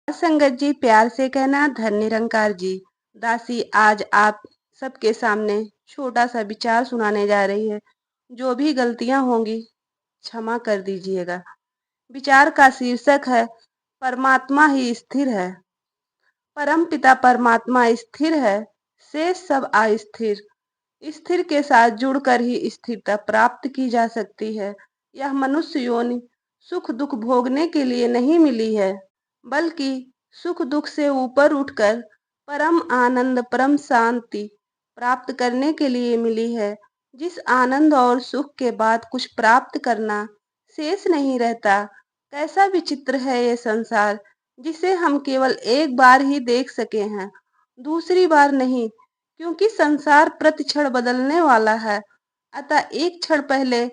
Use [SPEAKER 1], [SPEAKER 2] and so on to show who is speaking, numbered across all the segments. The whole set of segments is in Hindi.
[SPEAKER 1] संगत जी, प्यार से कहना धन निरंकार जी। दासी आज आप सबके सामने छोटा सा विचार सुनाने जा रही है। जो भी गलतियां होंगी क्षमा कर दीजिएगा। विचार का शीर्षक है, परमात्मा ही स्थिर है। परम पिता परमात्मा स्थिर है, शेष सब अस्थिर। स्थिर के साथ जुड़कर ही स्थिरता प्राप्त की जा सकती है। यह मनुष्य योनि सुख दुख भोगने के लिए नहीं मिली है, बल्कि सुख दुख से ऊपर उठकर परम आनंद परम शांति प्राप्त करने के लिए मिली है। जिस आनंद और सुख के बाद कुछ प्राप्त करना शेष नहीं रहता। कैसा विचित्र है ये संसार, जिसे हम केवल एक बार ही देख सके हैं, दूसरी बार नहीं। क्योंकि संसार प्रति क्षण बदलने वाला है, अतः एक क्षण पहले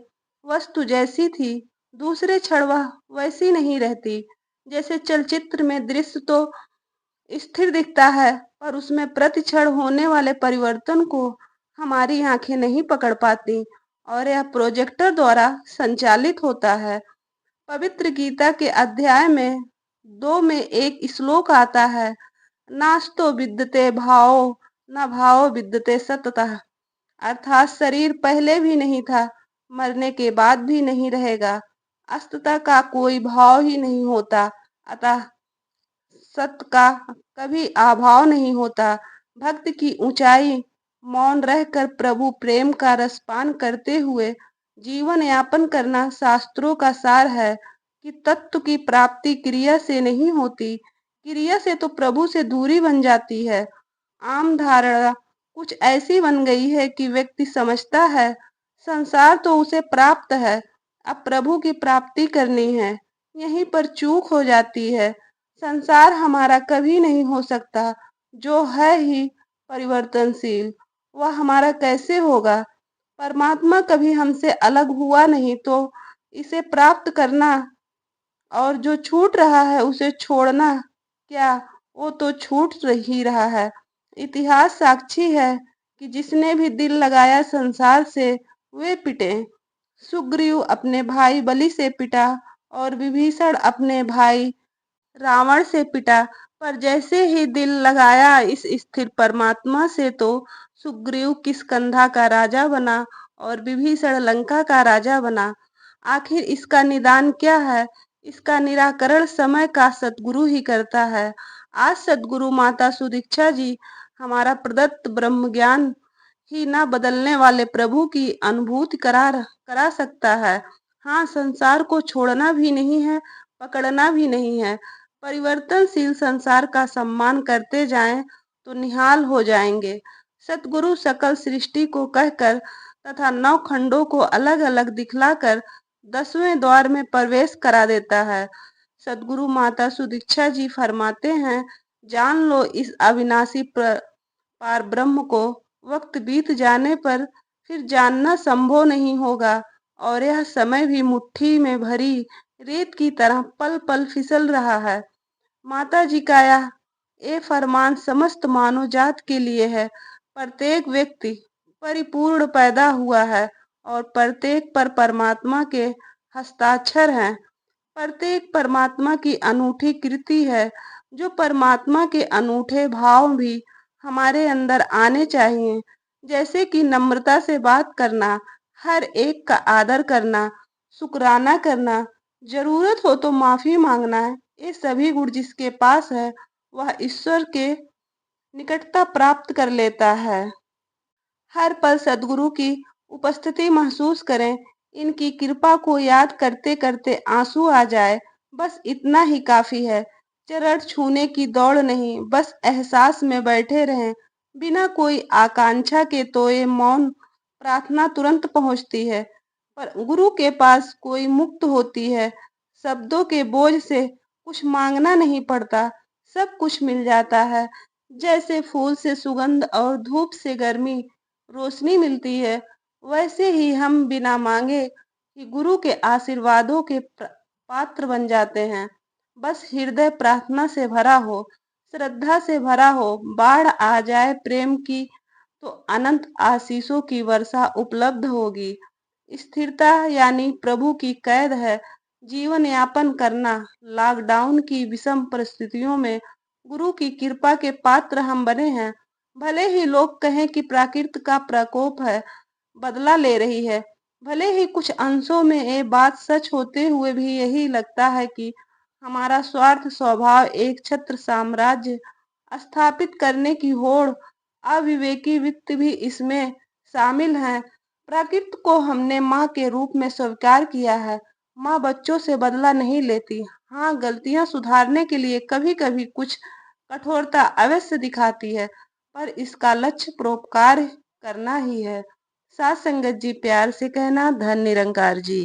[SPEAKER 1] वस्तु जैसी थी, दूसरे क्षण वह वैसी नहीं रहती। जैसे चलचित्र में दृश्य तो स्थिर दिखता है, पर उसमें प्रति क्षण होने वाले परिवर्तन को हमारी आंखें नहीं पकड़ पाती, और यह प्रोजेक्टर द्वारा संचालित होता है। पवित्र गीता के अध्याय में 2 में एक श्लोक आता है, नास्तो विद्यते भावो न भावो विद्यते सततः। अर्थात शरीर पहले भी नहीं था, मरने के बाद भी नहीं रहेगा, असतता का कोई भाव ही नहीं होता, अतः सत्य का कभी अभाव नहीं होता। भक्त की ऊंचाई मौन रहकर प्रभु प्रेम का रसपान करते हुए जीवन यापन करना शास्त्रों का सार है कि तत्व की प्राप्ति क्रिया से नहीं होती, क्रिया से तो प्रभु से दूरी बन जाती है। आम धारणा कुछ ऐसी बन गई है कि व्यक्ति समझता है संसार तो उसे प्राप्त है, अब प्रभु की प्राप्ति करनी है। यहीं पर चूक हो जाती है। संसार हमारा कभी नहीं हो सकता, जो है ही परिवर्तनशील, वह हमारा कैसे होगा। परमात्मा कभी हमसे अलग हुआ नहीं, तो इसे प्राप्त करना और जो छूट रहा है उसे छोड़ना क्या, वो तो छूट ही रहा है। इतिहास साक्षी है कि जिसने भी दिल लगाया संसार से वे पिटे। सुग्रीव अपने भाई बलि से पिटा और विभीषण अपने भाई रावण से पिटा, पर जैसे ही दिल लगाया इस स्थिर परमात्मा से, तो सुग्रीव किष्किंधा का राजा बना और विभीषण लंका का राजा बना। आखिर इसका निदान क्या है? इसका निराकरण समय का सतगुरु ही करता है। आज सतगुरु माता सुदीक्षा जी हमारा प्रदत्त ब्रह्म ज्ञान ही न बदलने वाले प्रभु की अनुभूति करा सकता है। हाँ, संसार को छोड़ना भी नहीं है, पकड़ना भी नहीं है। परिवर्तनशील संसार का सम्मान करते जाएं तो निहाल हो जाएंगे। सतगुरु सकल सृष्टि को कहकर तथा 9 खंडों को अलग अलग दिखलाकर 10वें द्वार में प्रवेश करा देता है। सतगुरु माता सुदीक्षा जी फरमाते हैं, जान लो इस अविनाशी पार ब्रह्म को, वक्त बीत जाने पर फिर जानना संभव नहीं होगा, और यह समय भी मुट्ठी में भरी रेत की तरह पल पल फिसल रहा है। माता जी का ये फरमान समस्त मानव जात के लिए है। प्रत्येक व्यक्ति परिपूर्ण पैदा हुआ है और प्रत्येक पर परमात्मा के हस्ताक्षर हैं। प्रत्येक परमात्मा की अनूठी कृति है। जो परमात्मा के अनूठे भाव भी हमारे अंदर आने चाहिए, जैसे कि नम्रता से बात करना, हर एक का आदर करना, शुक्राना करना, जरूरत हो तो माफी मांगना है। ये सभी गुण जिसके पास है, वह ईश्वर के निकटता प्राप्त कर लेता है। हर पल सद्गुरु की उपस्थिति महसूस करें। इनकी कृपा को याद करते करते आंसू आ जाए, बस इतना ही काफी है। चरण छूने की दौड़ नहीं, बस एहसास में बैठे रहें। बिना कोई आकांक्षा के तो ये मौन प्रार्थना तुरंत पहुंचती है, पर गुरु के पास कोई मुक्त होती है। शब्दों के बोझ से कुछ मांगना नहीं पड़ता, सब कुछ मिल जाता है। जैसे फूल से सुगंध और धूप से गर्मी रोशनी मिलती है, वैसे ही हम बिना मांगे ही गुरु के आशीर्वादों के पात्र बन जाते हैं। बस हृदय प्रार्थना से भरा हो, श्रद्धा से भरा हो, बाढ़ आ जाए प्रेम की तो अनंत आशीषों की वर्षा उपलब्ध होगी। स्थिरता यानी प्रभु की कैद है, जीवन यापन करना। लॉकडाउन की विषम परिस्थितियों में गुरु की कृपा के पात्र हम बने हैं। भले ही लोग कहें कि प्रकृति का प्रकोप है, बदला ले रही है, भले ही कुछ अंशों में ये बात सच होते हुए भी यही लगता है कि हमारा स्वार्थ स्वभाव एक छत्र साम्राज्य स्थापित करने की होड़, अविवेकी वित्त भी इसमें शामिल हैं। प्रकृति को हमने माँ के रूप में स्वीकार किया है। माँ बच्चों से बदला नहीं लेती। हाँ, गलतियां सुधारने के लिए कभी कभी कुछ कठोरता अवश्य दिखाती है, पर इसका लक्ष्य परोपकार करना ही है। साथ संगत जी, प्यार से कहना। धन निरंकार जी।